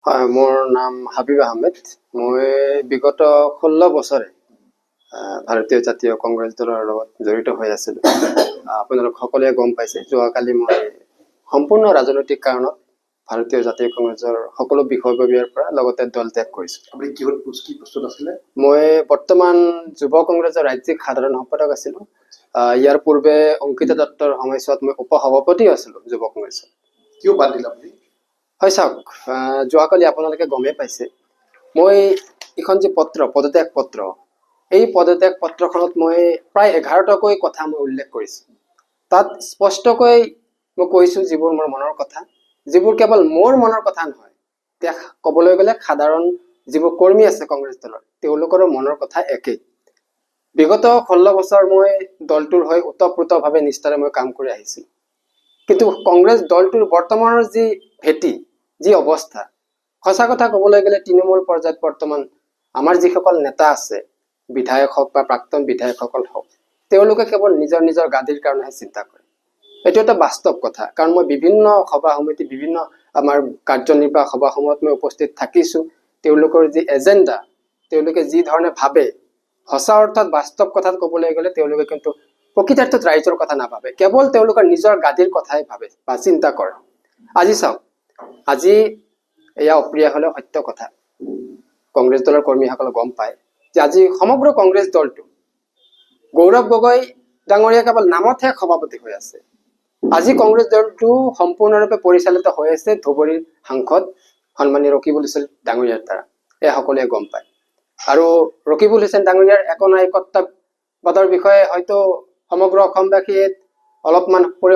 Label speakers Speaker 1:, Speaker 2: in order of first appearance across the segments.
Speaker 1: হয়, মোৰ নাম হাবিব আহমেদ। মই বিগত 16 বছৰে ভাৰতীয় জাতীয় কংগ্ৰেছ দলৰ লগত জড়িত হৈ আছিলোঁ। আপোনালোক সকলোৱে গম পাইছে, যোৱাকালি মই সম্পূৰ্ণ ৰাজনৈতিক কাৰণত ভাৰতীয় জাতীয় কংগ্ৰেছৰ সকলো বিষয়ববীয়াৰ পৰা লগতে দল ত্যাগ কৰিছোঁ।
Speaker 2: আপুনি কিহত কি পোষ্টত আছিলে?
Speaker 1: মই বৰ্তমান যুৱ কংগ্ৰেছৰ ৰাজ্যিক সাধাৰণ সম্পাদক আছিলোঁ। ইয়াৰ পূৰ্বে অংকিতা দত্তৰ সময়ছোৱাত মই উপসভাপতি আছিলোঁ যুৱ কংগ্ৰেছৰ।
Speaker 2: কিয় বাদ দিলে আপুনি?
Speaker 1: হয় চাওক, যোৱাকালি আপোনালোকে গমেই পাইছে, মই এইখন যি পদত্যাগ পত্ৰ, এই পদত্যাগ পত্ৰখনত মই প্ৰায় 11টাকৈ কথা মই উল্লেখ কৰিছোঁ। তাত স্পষ্টকৈ মই কৈছোঁ যিবোৰ মোৰ মনৰ কথা, যিবোৰ কেৱল মোৰ মনৰ কথা নহয়, এতিয়া ক'বলৈ গ'লে সাধাৰণ যিবোৰ কৰ্মী আছে কংগ্ৰেছ দলৰ, তেওঁলোকৰো মনৰ কথা একেই। বিগত 16 বছৰ মই দলটোৰ হৈ ওতঃপ্ৰোতভাৱে নিষ্ঠাৰে মই কাম কৰি আহিছিলোঁ। কিন্তু কংগ্ৰেছ দলটোৰ বৰ্তমানৰ যি ভেটি, যি অৱস্থা, সঁচা কথা ক'বলৈ গ'লে তৃণমূল পৰ্যায়ত বৰ্তমান আমাৰ যিসকল নেতা আছে, বিধায়ক হওক বা প্ৰাক্তন বিধায়কসকল হওক, তেওঁলোকে কেৱল নিজৰ নিজৰ গাদীৰ কাৰণেহে চিন্তা কৰে। এইটো এটা বাস্তৱ কথা, কাৰণ মই বিভিন্ন সভা সমিতি, বিভিন্ন আমাৰ কাৰ্যনিৰ্বাহক সভাসমূহত মই উপস্থিত থাকিছোঁ। তেওঁলোকৰ যি এজেণ্ডা, তেওঁলোকে যি ধৰণে ভাবে, সঁচা অৰ্থত বাস্তৱ কথাত ক'বলৈ গ'লে তেওঁলোকে কিন্তু প্ৰকৃতাৰ্থত ৰাইজৰ কথা নাভাবে, কেৱল তেওঁলোকৰ নিজৰ গাদীৰ কথাই ভাবে বা চিন্তা কৰে। আজি চাওক, আজি এয়া অপ্ৰিয় হলেও সত্য কথা, কংগ্ৰেছ দলৰ কৰ্মীসকলে গম পায় যে আজি সমগ্ৰ কংগ্ৰেছ দলটো গৌৰৱ গগৈ ডাঙৰীয়া কেৱল নামতহে সভাপতি হৈ আছে। আজি কংগ্ৰেছ দলটো সম্পূৰ্ণৰূপে পৰিচালিত হৈ আছে ধুবুৰীৰ সাংসদ সন্মানীয় ৰকিবুল হুছেইন ডাঙৰীয়াৰ দ্বাৰা। এয়া সকলোৱে গম পায়। আৰু ৰকিবুল হুছেইন ডাঙৰীয়াৰ একনায়কত্ববাদৰ বিষয়ে হয়তো সমগ্ৰ অসমবাসীয়ে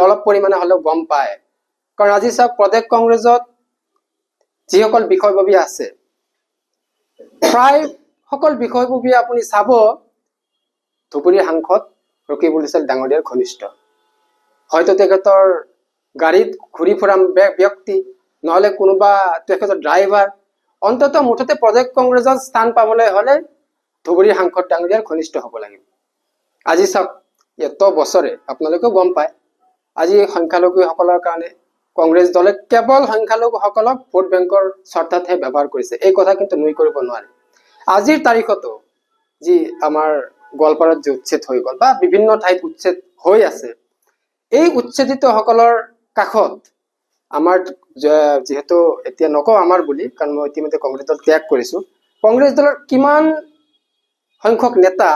Speaker 1: অলপ পৰিমাণে হলেও গম পায়। কাৰণ আজি চাওক, প্ৰদেশ কংগ্ৰেছত যিসকল বিষয়ববী আছে, প্ৰায় সকল বিষয়ববী আপুনি চাব ধুবুৰীৰ সাংসদ ৰকিবুল হুছেইন ডাঙৰীয়াৰ ঘনিষ্ঠ। হয়তো তেখেতৰ গাড়ীত ঘূৰি ফুৰা ব্যক্তি, নহলে কোনোবা তেখেতৰ ড্ৰাইভাৰ, অন্ততঃ মুঠতে প্ৰদেশ কংগ্ৰেছত স্থান পাবলৈ হলে ধুবুৰীৰ সাংসদ ডাঙৰীয়াৰ ঘনিষ্ঠ হ'ব লাগিব। আজি চাওক, এত বছৰে আপোনালোকেও গম পায়, আজি সংখ্যালঘুসকলৰ কাৰণে কংগ্ৰেছ দলে কেৱল সংখ্যালঘুসকলক ভোট বেংকৰ স্বাৰ্থতহে ব্যৱহাৰ কৰিছে। এই কথা কিন্তু নুই কৰিব নোৱাৰে। আজিৰ তাৰিখতো যি আমাৰ গোৱালপাৰাত যি উচ্ছেদ হৈ গ'ল বা বিভিন্ন ঠাইত উচ্ছেদ হৈ আছে, এই উচ্ছেদিত সকলৰ কাষত আমাৰ, যিহেতু এতিয়া নকওঁ আমাৰ বুলি, কাৰণ মই ইতিমধ্যে কংগ্ৰেছ দল ত্যাগ কৰিছোঁ, কংগ্ৰেছ দলৰ কিমান সংখ্যক নেতা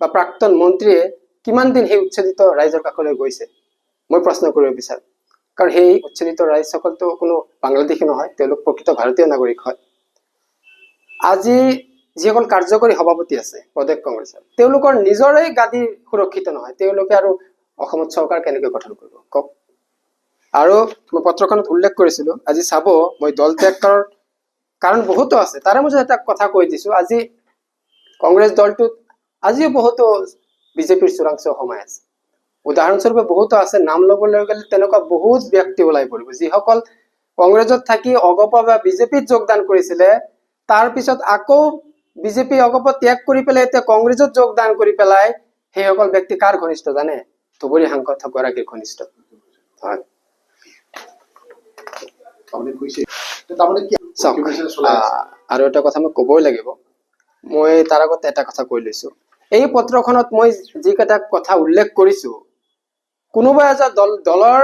Speaker 1: বা প্ৰাক্তন মন্ত্ৰীয়ে কিমান দিন সেই উচ্ছেদিত ৰাইজৰ কাষলৈ গৈছে, মই প্ৰশ্ন কৰিব বিচাৰোঁ। কাৰণ সেই উচ্ছেদিত ৰাইজসকলতো কোনো বাংলাদেশী নহয়, তেওঁলোক প্ৰকৃত ভাৰতীয় নাগৰিক হয়। আজি যিসকল কাৰ্যকৰী সভাপতি আছে প্ৰদেশ কংগ্ৰেছৰ, তেওঁলোকৰ নিজৰে গাদী সুৰক্ষিত নহয়, তেওঁলোকে আৰু অসমত চৰকাৰ কেনেকৈ গঠন কৰিব কওক? আৰু মই পত্ৰখনত উল্লেখ কৰিছিলোঁ, আজি চাব, মই দল ত্যাগ কৰাৰ কাৰণ বহুতো আছে, তাৰে মাজত এটা কথা কৈ দিছোঁ। আজি কংগ্ৰেছ দলটোত আজিও বহুতো বিজেপিৰ চোৰাংচোৱা সোমাই আছে। উদাহৰণস্বৰূপে বহুতো আছে, নাম ল'বলৈ গ'লে তেনেকুৱা বহুত ব্যক্তি ওলাই পৰিব, যিসকল কংগ্ৰেছত থাকি অগপ বা বিজেপিত যোগদান কৰিছিলে, তাৰ পিছত আকৌ বিজেপি অগপ ত্যাগ কৰি পেলাই এতিয়া কংগ্ৰেছত যোগদান কৰি পেলাই সেইসকল ব্যক্তি কাৰ ঘনিষ্ঠ জানে? ধুবুৰী সাংসদ গৰাকীৰ ঘনিষ্ঠ। হয়, আৰু এটা কথা মই ক'বই লাগিব, মই তাৰ আগত এটা কথা কৈ লৈছো। এই পত্ৰখনত মই যিকেইটা কথা উল্লেখ কৰিছো, কোনোবা এজন দলৰ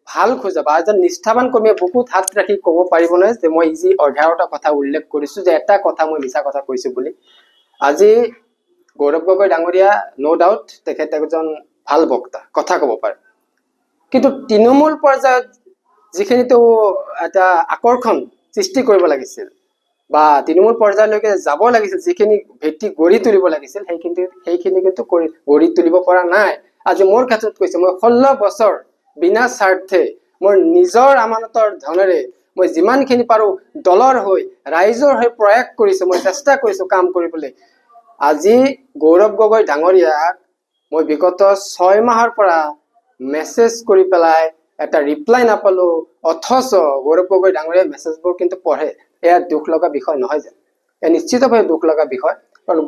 Speaker 1: ভাল খোজা বা এজন নিষ্ঠাবান কৰ্মীয়ে বুকুত হাত ৰাখি ক'ব পাৰিব নহয় যে মই যি 11টা কথা উল্লেখ কৰিছো যে এটা কথা মই মিছা কথা কৈছো বুলি। আজি গৌৰৱ গগৈ ডাঙৰীয়া নো ডাউট তেখেত এজন ভাল বক্তা, কথা ক'ব পাৰে, কিন্তু তৃণমূল পৰ্যায়ত যিখিনিতো এটা আকৰ্ষণ সৃষ্টি কৰিব লাগিছিল বা তৃণমূল পৰ্যায়লৈকে যাব লাগিছিল, যিখিনি ভেটি গঢ়ি তুলিব লাগিছিল, সেইখিনি কিন্তু গঢ়ি তুলিব পৰা নাই। আজি মোৰ ক্ষেত্ৰত কৈছে, মই 16 বছৰ বিনা স্বাৰ্থে মোৰ নিজৰ আমানতৰ ধনেৰে মই যিমানখিনি পাৰো দলৰ হৈ ৰাইজৰ হৈ প্ৰয়াস কৰিছো, মই চেষ্টা কৰিছো কাম কৰিবলৈ। আজি গৌৰৱ গগৈ ডাঙৰীয়াক মই বিগত 6 মাহৰ পৰা মেছেজ কৰি পেলাই এটা ৰিপ্লাই নাপালো, অথচ গৌৰৱ গগৈ ডাঙৰীয়াই মেছেজবোৰ কিন্তু পঢ়ে। এয়া দুখ লগা বিষয় নহয় যে? এয়া নিশ্চিতভাৱে দুখ লগা বিষয়। কাৰণ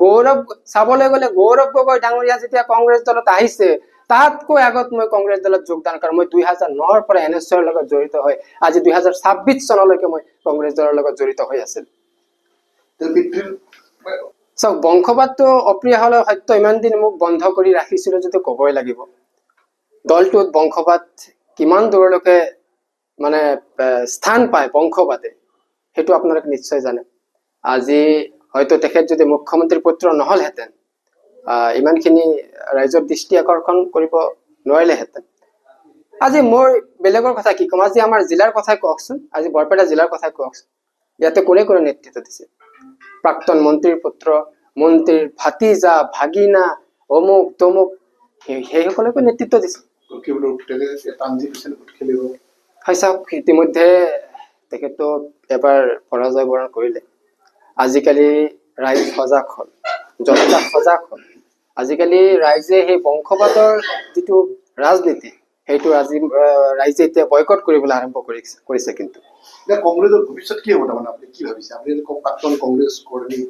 Speaker 1: চাবলৈ গ'লে গৌৰৱ গগৈ ডাঙৰীয়া যেতিয়া কংগ্ৰেছ দলত আহিছে, তাতকৈ আগত মই কংগ্ৰেছ দলত যোগদান কৰা। মই 2009ৰ পৰা NSৰ লগত জড়িত হৈ আজি 2026 চনলৈকে মই কংগ্ৰেছ দলৰ লগত জড়িত হৈ আছিল। চাওক, বংশবাদটো অপ্ৰিয় হলেও সত্য ইমান দিন মোক বন্ধ কৰি ৰাখিছিল যদি ক'বই লাগিব। দলটোত বংশবাদ কিমান দূৰলৈকে মানে স্থান পায় বংশবাদে, সেইটো আপোনালোকে নিশ্চয় জানে। আজি হয়তো তেখেত যদি মুখ্যমন্ত্ৰীৰ পুত্ৰ নহলহেঁতেন, ইমানখিনি ৰাইজৰ দৃষ্টি আকৰ্ষণ কৰিব নোৱাৰিলেহেঁতেন। আজি মই বেলেগৰ কথা কি ক'ম, আজি আমাৰ জিলাৰ কথাই কওকচোন, আজি বৰপেটা জিলাৰ কথাই কওকচোন। ইয়াতে কোনে কোনে নেতৃত্ব দিছে? প্ৰাক্তন মন্ত্ৰীৰ পুত্ৰ, মন্ত্ৰীৰ ভাতিজা, ভাগিনা, অমুক তমুক, সেইসকলকে নেতৃত্ব দিছে। হয় চাওক, ইতিমধ্যে তেখেতক এবাৰ পৰাজয় বৰণ কৰিলে। আজিকালি ৰাইজ সজাগ হ'ল, জনতা সজাগ হ'ল। আজিকালি ৰাইজে সেই বংশবাদৰ যিটো ৰাজনীতি, সেইটো আজি ৰাইজে এতিয়া বয়কট কৰিবলৈ আৰম্ভ কৰিছে। কিন্তু
Speaker 2: কংগ্ৰেছৰ ভৱিষ্যত কি হ'ব? তাৰমানে আপুনি কি ভাবিছে? আপুনি প্ৰাক্তন কংগ্ৰেছ কৰ্মী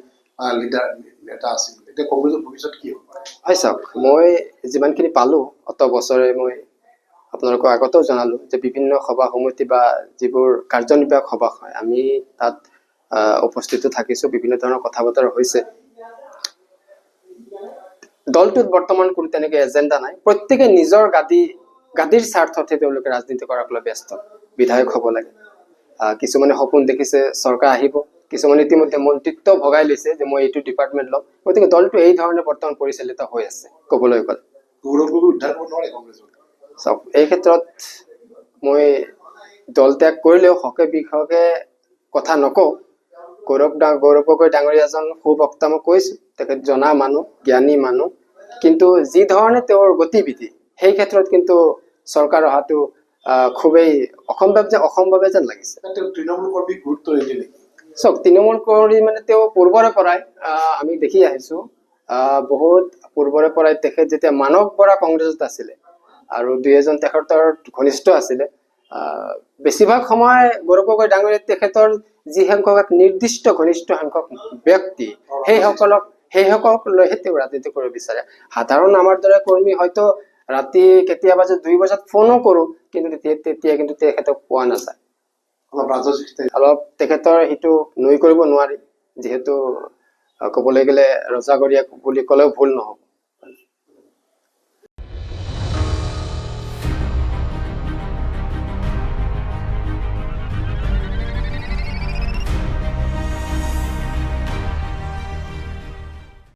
Speaker 2: লিডাৰ নেতা আছিল, এতিয়া কংগ্ৰেছৰ ভৱিষ্যত কি হ'ব?
Speaker 1: হয় চাওক, মই যিমানখিনি পালো অত বছৰে মই আপোনালোকৰ আগতেও জনালো যে বিভিন্ন সভা সমিতি বা যিবোৰ কাৰ্যনিৰ্বাহক সভা হয়, আমি তাত উপস্থিত থাকিছো, বিভিন্ন ধৰণৰ কথা বতৰা হৈছে। দলটোত বৰ্তমান কোনো তেনেকে এজেণ্ডা নাই। প্ৰত্যেকে নিজৰ গাদীৰ স্বাৰ্থতহে তেওঁলোকে ৰাজনীতি কৰাক লৈ ব্যস্ত। বিধায়ক হ'ব লাগে, কিছুমানে সপোন দেখিছে চৰকাৰ আহিব, কিছুমানে ইতিমধ্যে মন্ত্ৰিত্ব ভগাই লৈছে যে মই এইটো ডিপাৰ্টমেণ্ট ল'ম। গতিকে দলটো এই ধৰণে বৰ্তমান পৰিচালিত হৈ আছে ক'বলৈ গ'লে। চাওক, এই ক্ষেত্ৰত মই দল ত্যাগ কৰিলেও হকে বিহকে কথা নকওঁ। গৌৰৱ গগৈ ডাঙৰীয়াজন সুবক্তা, মই কৈছো, তেখেত জনা মানুহ, জ্ঞানী মানুহ, কিন্তু যি ধৰণে তেওঁৰ গতিবিধি, সেই ক্ষেত্ৰত কিন্তু চৰকাৰ অহাটো খুবেই অসম্ভৱে যেন লাগিছে।
Speaker 2: তৃণমূল কৰ্মী গুৰুত্ব নিদিলে।
Speaker 1: চাওক, তৃণমূল কৰ্মী মানে তেওঁ পূৰ্বৰে পৰাই আমি দেখি আহিছো, বহুত পূৰ্বৰে পৰাই তেখেত যেতিয়া মানৱ বৰা কংগ্ৰেছত আছিলে আৰু দুই এজন তেখেতৰ ঘনিষ্ঠ আছিলে, বেছিভাগ সময় গৌৰৱ গগৈ ডাঙৰীয়া তেখেতৰ যি সংখ্যক নিৰ্দিষ্ট ঘনিষ্ঠ সংখ্যক ব্যক্তি, সেইসকলক লৈহে তেওঁ ৰাজনীতি কৰিব বিচাৰে। সাধাৰণ আমাৰ দৰে কৰ্মী হয়তো ৰাতি কেতিয়াবা যে 2 বজাত ফোনো কৰো, কিন্তু তেতিয়া কিন্তু তেখেতক পোৱা নাযায়। অলপ তেখেতৰ সেইটো নুই কৰিব নোৱাৰি, যিহেতু ক'বলৈ গ'লে ৰজাগৰীয়া বুলি ক'লেও ভুল নহ'ব।